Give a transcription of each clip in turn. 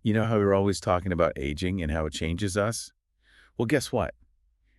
You know how we're always talking about aging and how it changes us? Well, guess what?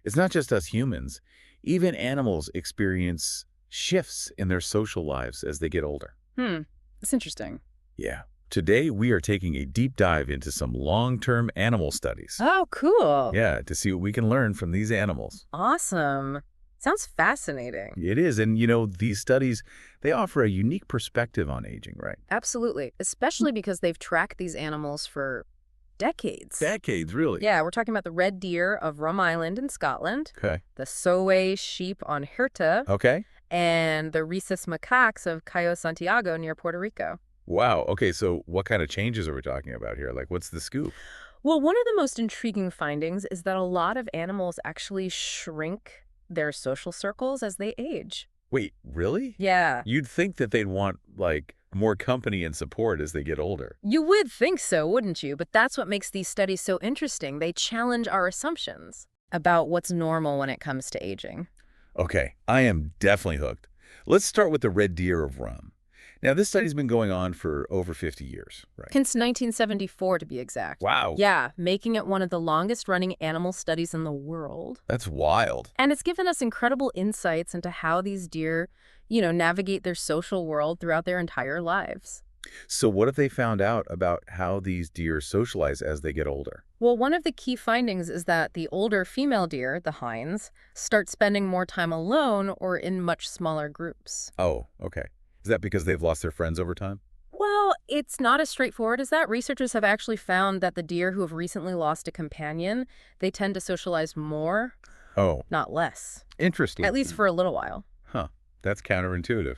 It's not just us humans. Even animals experience shifts in their social lives as they get older. That's interesting. Yeah. Today, we are taking a deep dive into some long-term animal studies. Oh, cool. Yeah, to see what we can learn from these animals. Awesome. Sounds fascinating. It is. And, these studies, they offer a unique perspective on aging, right? Absolutely. Especially because they've tracked these animals for decades. Decades, really? Yeah, we're talking about the red deer of Rum Island in Scotland, Okay. the Soay sheep on Hirta, Okay. and the rhesus macaques of Cayo Santiago near Puerto Rico. Wow. Okay, so what kind of changes are we talking about here? Like, what's the scoop? Well, one of the most intriguing findings is that a lot of animals actually shrink their social circles as they age. Wait, really? Yeah. You'd think that they'd want, more company and support as they get older. You would think so, wouldn't you? But that's what makes these studies so interesting. They challenge our assumptions about what's normal when it comes to aging. Okay, I am definitely hooked. Let's start with the red deer of Rum. Now, this study's been going on for over 50 years, right? Since 1974, to be exact. Wow. Yeah, making it one of the longest-running animal studies in the world. That's wild. And it's given us incredible insights into how these deer, navigate their social world throughout their entire lives. So what have they found out about how these deer socialize as they get older? Well, one of the key findings is that the older female deer, the hinds, start spending more time alone or in much smaller groups. Oh, okay. Is that because they've lost their friends over time? Well, it's not as straightforward as that. Researchers have actually found that the deer who have recently lost a companion, they tend to socialize more, Oh, not less. interesting. At least for a little while. Huh. That's counterintuitive.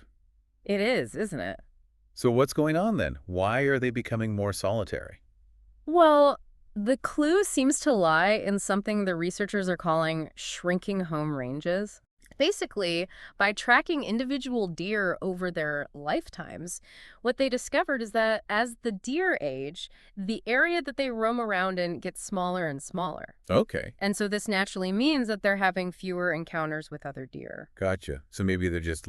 It is, isn't it? So what's going on then? Why are they becoming more solitary? Well, the clue seems to lie in something the researchers are calling shrinking home ranges. Basically, by tracking individual deer over their lifetimes, what they discovered is that as the deer age, the area that they roam around in gets smaller and smaller. Okay, And so this naturally means that they're having fewer encounters with other deer. gotcha. So maybe they're just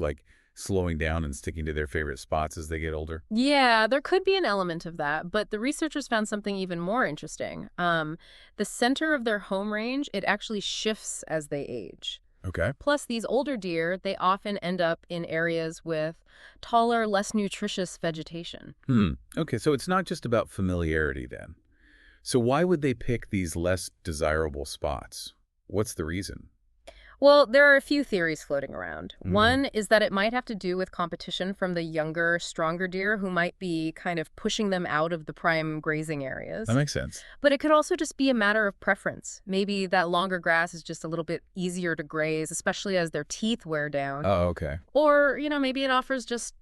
slowing down and sticking to their favorite spots as they get older? Yeah, there could be an element of that, but the researchers found something even more interesting. The center of their home range, it actually shifts as they age. Okay. Plus, these older deer, they often end up in areas with taller, less nutritious vegetation. Okay, so it's not just about familiarity then. So why would they pick these less desirable spots? What's the reason? Well, there are a few theories floating around. One is that it might have to do with competition from the younger, stronger deer who might be kind of pushing them out of the prime grazing areas. That makes sense. But it could also just be a matter of preference. Maybe that longer grass is just a little bit easier to graze, especially as their teeth wear down. Oh, okay. Or, maybe it offers just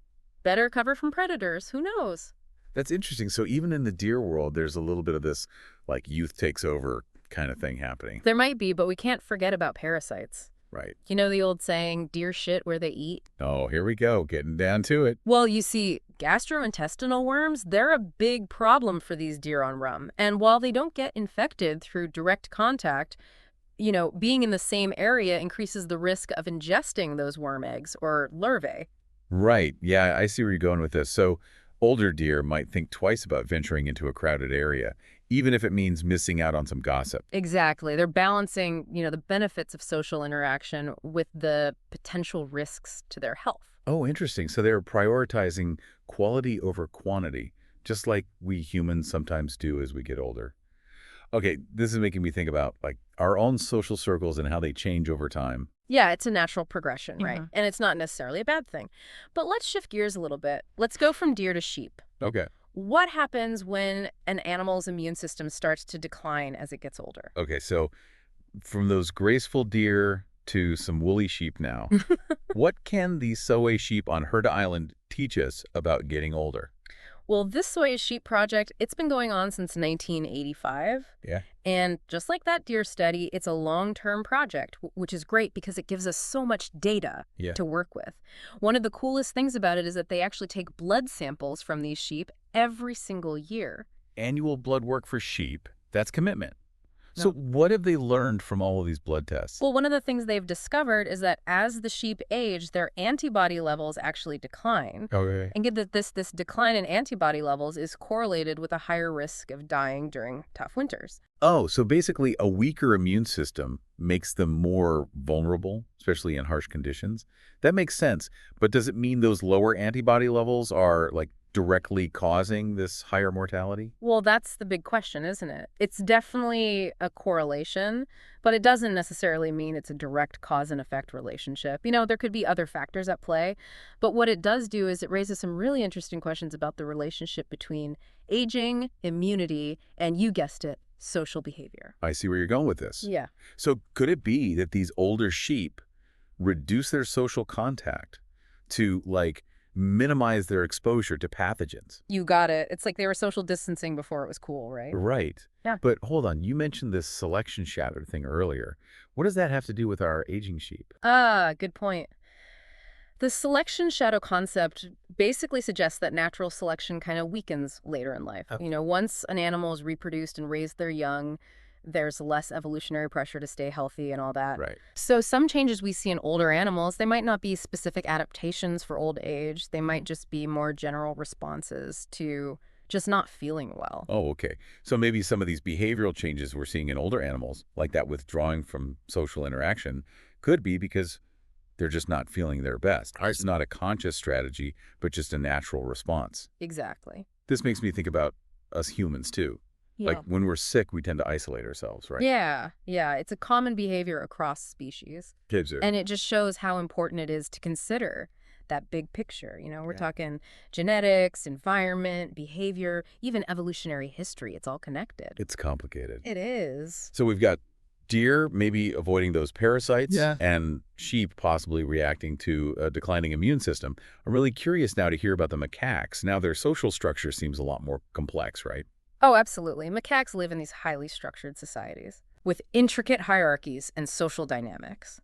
better cover from predators. Who knows? That's interesting. So even in the deer world, there's a little bit of this, youth takes over kind of thing happening. There might be, but we can't forget about parasites. Right. You know the old saying, deer shit where they eat? Oh, here we go, getting down to it. Well, you see, gastrointestinal worms, they're a big problem for these deer on Rum. And while they don't get infected through direct contact, being in the same area increases the risk of ingesting those worm eggs or larvae. Right. Yeah, I see where you're going with this. So older deer might think twice about venturing into a crowded area, even if it means missing out on some gossip. Exactly. They're balancing, the benefits of social interaction with the potential risks to their health. Oh, interesting. So they're prioritizing quality over quantity, just like we humans sometimes do as we get older. Okay, this is making me think about our own social circles and how they change over time. Yeah, it's a natural progression, right? And it's not necessarily a bad thing. But let's shift gears a little bit. Let's go from deer to sheep. Okay. What happens when an animal's immune system starts to decline as it gets older? Okay, so from those graceful deer to some woolly sheep now, what can the Soay sheep on Hirta Island teach us about getting older? Well, this Soy sheep project, it's been going on since 1985. Yeah. And just like that deer study, it's a long-term project, which is great because it gives us so much data to work with. One of the coolest things about it is that they actually take blood samples from these sheep every single year. Annual blood work for sheep, that's commitment. So what have they learned from all of these blood tests? Well, one of the things they've discovered is that as the sheep age, their antibody levels actually decline. Okay. And get that this decline in antibody levels is correlated with a higher risk of dying during tough winters. Oh, so basically a weaker immune system makes them more vulnerable, especially in harsh conditions. That makes sense. But does it mean those lower antibody levels are like directly causing this higher mortality? Well, that's the big question, isn't it? It's definitely a correlation, but it doesn't necessarily mean it's a direct cause and effect relationship. There could be other factors at play, but what it does do is it raises some really interesting questions about the relationship between aging, immunity, and you guessed it, social behavior. I see where you're going with this. Yeah. So could it be that these older sheep reduce their social contact to minimize their exposure to pathogens? You got it. It's like they were social distancing before it was cool, right? Right. Yeah. But hold on, you mentioned this selection shadow thing earlier. What does that have to do with our aging sheep? Good point. The selection shadow concept basically suggests that natural selection kind of weakens later in life. Okay. Once an animal is reproduced and raised their young, there's less evolutionary pressure to stay healthy and all that. Right. So some changes we see in older animals, they might not be specific adaptations for old age. They might just be more general responses to just not feeling well. Oh, okay. So maybe some of these behavioral changes we're seeing in older animals, like that withdrawing from social interaction, could be because they're just not feeling their best. It's not a conscious strategy, but just a natural response. Exactly. This makes me think about us humans, too. Yeah. Like when we're sick, we tend to isolate ourselves, right? Yeah. It's a common behavior across species. Kids are. And it just shows how important it is to consider that big picture. We're talking genetics, environment, behavior, even evolutionary history. It's all connected. It's complicated. It is. So we've got deer maybe avoiding those parasites, and sheep possibly reacting to a declining immune system. I'm really curious now to hear about the macaques. Now their social structure seems a lot more complex, right? Oh, absolutely. Macaques live in these highly structured societies with intricate hierarchies and social dynamics.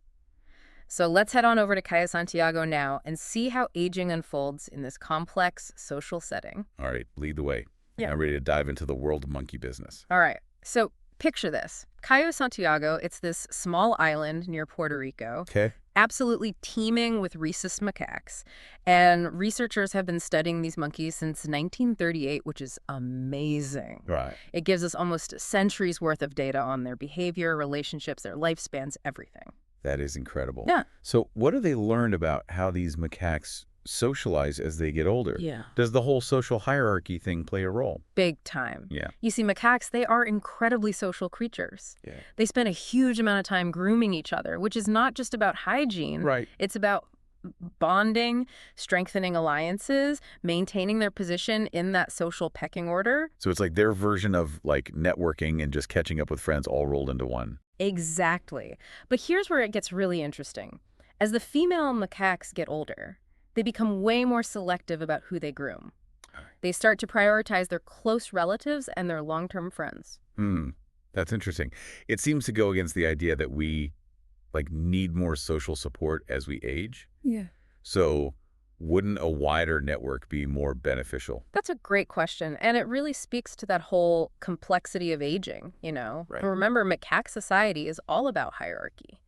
So let's head on over to Cayo Santiago now and see how aging unfolds in this complex social setting. All right, lead the way. Yeah. I'm ready to dive into the world monkey business. All right. So picture this. Cayo Santiago, it's this small island near Puerto Rico. Okay. Absolutely teeming with rhesus macaques. And researchers have been studying these monkeys since 1938, which is amazing. Right. It gives us almost a century's worth of data on their behavior, relationships, their lifespans, everything. That is incredible. Yeah. So what have they learned about how these macaques socialize as they get older? Yeah. Does the whole social hierarchy thing play a role? Big time. Yeah. You see, macaques, they are incredibly social creatures. Yeah. They spend a huge amount of time grooming each other, which is not just about hygiene. Right. It's about bonding, strengthening alliances, maintaining their position in that social pecking order. So it's like their version of networking and just catching up with friends all rolled into one. Exactly. But here's where it gets really interesting. As the female macaques get older, they become way more selective about who they groom. They start to prioritize their close relatives and their long-term friends. That's interesting. It seems to go against the idea that we need more social support as we age. Yeah. So wouldn't a wider network be more beneficial? That's a great question, and it really speaks to that whole complexity of aging, Right. Remember, macaque society is all about hierarchy.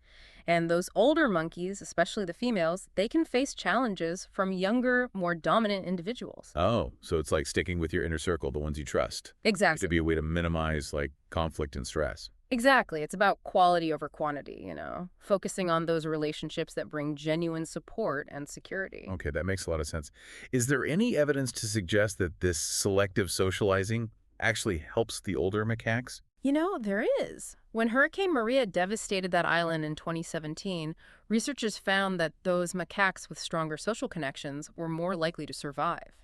And those older monkeys, especially the females, they can face challenges from younger, more dominant individuals. Oh, so it's like sticking with your inner circle, the ones you trust. Exactly. To be a way to minimize conflict and stress. Exactly. It's about quality over quantity, focusing on those relationships that bring genuine support and security. Okay, that makes a lot of sense. Is there any evidence to suggest that this selective socializing actually helps the older macaques? There is. When Hurricane Maria devastated that island in 2017, researchers found that those macaques with stronger social connections were more likely to survive.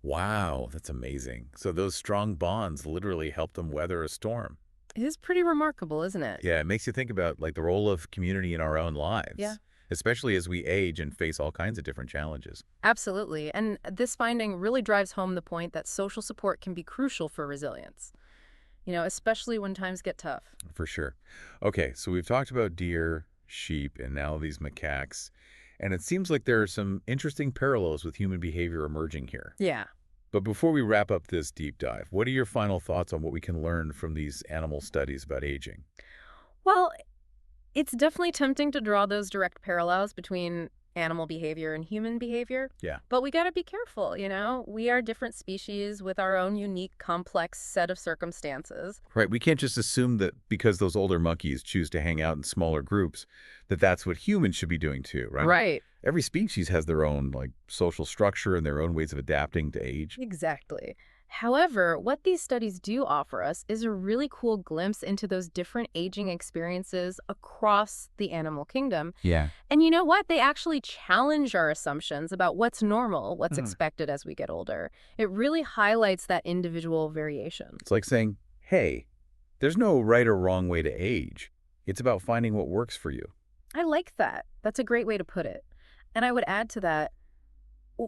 Wow, that's amazing. So those strong bonds literally helped them weather a storm. It is pretty remarkable, isn't it? Yeah, it makes you think about the role of community in our own lives. Yeah. Especially as we age and face all kinds of different challenges. Absolutely. And this finding really drives home the point that social support can be crucial for resilience, especially when times get tough. For sure. Okay, so we've talked about deer, sheep, and now these macaques. And it seems like there are some interesting parallels with human behavior emerging here. Yeah. But before we wrap up this deep dive, what are your final thoughts on what we can learn from these animal studies about aging? Well, it's definitely tempting to draw those direct parallels between animal behavior and human behavior. Yeah. But we got to be careful, We are different species with our own unique, complex set of circumstances. Right. We can't just assume that because those older monkeys choose to hang out in smaller groups, that that's what humans should be doing too, right? Right. Every species has their own, social structure and their own ways of adapting to age. Exactly. However, what these studies do offer us is a really cool glimpse into those different aging experiences across the animal kingdom. Yeah. And you know what? They actually challenge our assumptions about what's normal, what's Mhm. expected as we get older. It really highlights that individual variation. It's like saying, hey, there's no right or wrong way to age. It's about finding what works for you. I like that. That's a great way to put it. And I would add to that,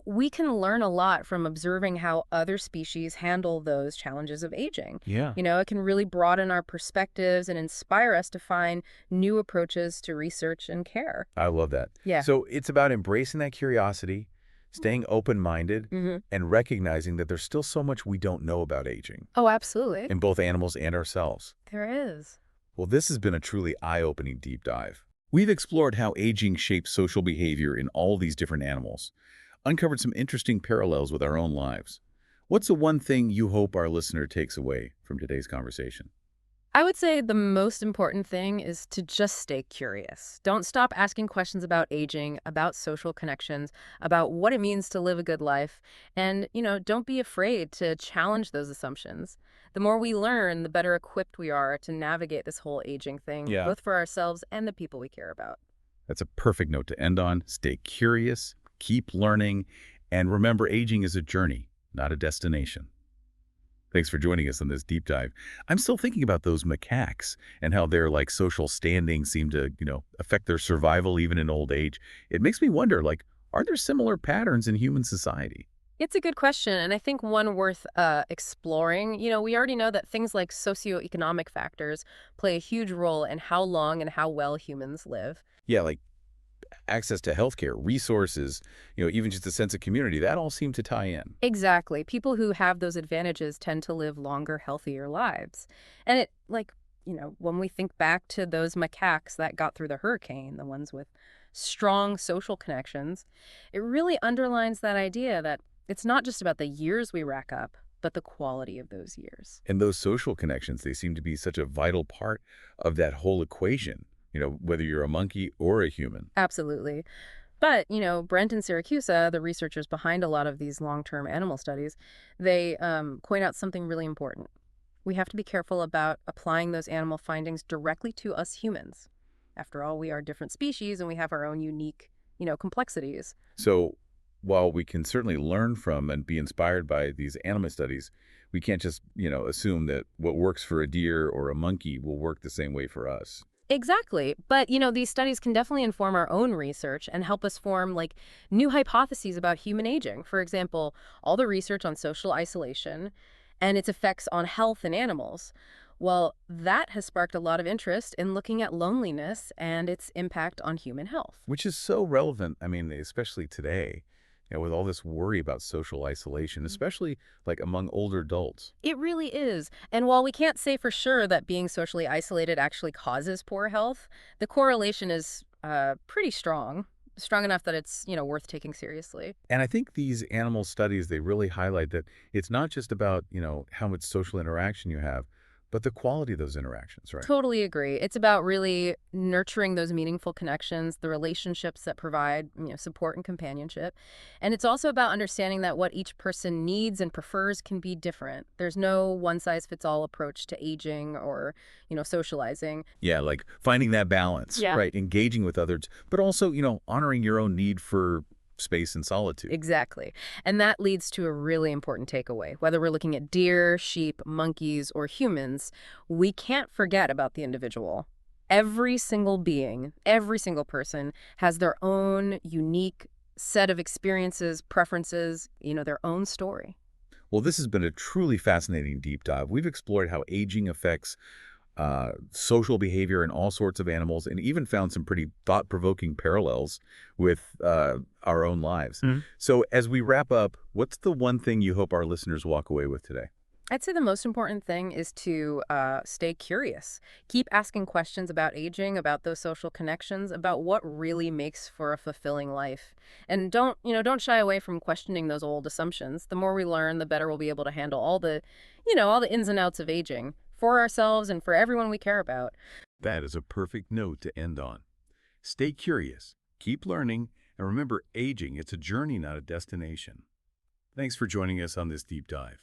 we can learn a lot from observing how other species handle those challenges of aging. Yeah. It can really broaden our perspectives and inspire us to find new approaches to research and care. I love that. Yeah. So it's about embracing that curiosity, staying open-minded, and recognizing that there's still so much we don't know about aging Oh, absolutely. in both animals and ourselves. There is. Well, this has been a truly eye-opening deep dive. We've explored how aging shapes social behavior in all these different animals, uncovered some interesting parallels with our own lives. What's the one thing you hope our listener takes away from today's conversation? I would say the most important thing is to just stay curious. Don't stop asking questions about aging, about social connections, about what it means to live a good life. And, don't be afraid to challenge those assumptions. The more we learn, the better equipped we are to navigate this whole aging thing, Yeah. both for ourselves and the people we care about. That's a perfect note to end on. Stay curious, keep learning, and remember aging is a journey, not a destination. Thanks for joining us on this deep dive. I'm still thinking about those macaques and how their social standing seem to, affect their survival even in old age. It makes me wonder, are there similar patterns in human society? It's a good question, and I think one worth exploring. We already know that things like socioeconomic factors play a huge role in how long and how well humans live. Yeah, access to healthcare, resources, even just a sense of community, that all seem to tie in. Exactly. People who have those advantages tend to live longer, healthier lives. And when we think back to those macaques that got through the hurricane, the ones with strong social connections, it really underlines that idea that it's not just about the years we rack up, but the quality of those years. And those social connections, they seem to be such a vital part of that whole equation, whether you're a monkey or a human. Absolutely. But, Brent and Siracusa, the researchers behind a lot of these long-term animal studies, they point out something really important. We have to be careful about applying those animal findings directly to us humans. After all, we are different species and we have our own unique, complexities. So while we can certainly learn from and be inspired by these animal studies, we can't just, assume that what works for a deer or a monkey will work the same way for us. Exactly. But, these studies can definitely inform our own research and help us form, new hypotheses about human aging. For example, all the research on social isolation and its effects on health in animals. Well, that has sparked a lot of interest in looking at loneliness and its impact on human health. Which is so relevant, especially today, with all this worry about social isolation, especially among older adults. It really is. And while we can't say for sure that being socially isolated actually causes poor health, the correlation is pretty strong enough that it's, worth taking seriously. And I think these animal studies, they really highlight that it's not just about, how much social interaction you have, but the quality of those interactions, right? Totally agree. It's about really nurturing those meaningful connections, the relationships that provide, support and companionship. And it's also about understanding that what each person needs and prefers can be different. There's no one-size-fits-all approach to aging or, socializing. Yeah, finding that balance, Yeah. right? Engaging with others, but also, honoring your own need for space and solitude. Exactly. And that leads to a really important takeaway. Whether we're looking at deer, sheep, monkeys, or humans, we can't forget about the individual. Every single being, every single person has their own unique set of experiences, preferences, their own story. Well, this has been a truly fascinating deep dive. We've explored how aging affects social behavior in all sorts of animals, and even found some pretty thought-provoking parallels with our own lives. So as we wrap up, what's the one thing you hope our listeners walk away with today? I'd say the most important thing is to stay curious. Keep asking questions about aging, about those social connections, about what really makes for a fulfilling life. And don't shy away from questioning those old assumptions. The more we learn, the better we'll be able to handle all the ins and outs of aging for ourselves and for everyone we care about. That is a perfect note to end on. Stay curious, keep learning, and remember, aging, it's a journey, not a destination. Thanks for joining us on this deep dive.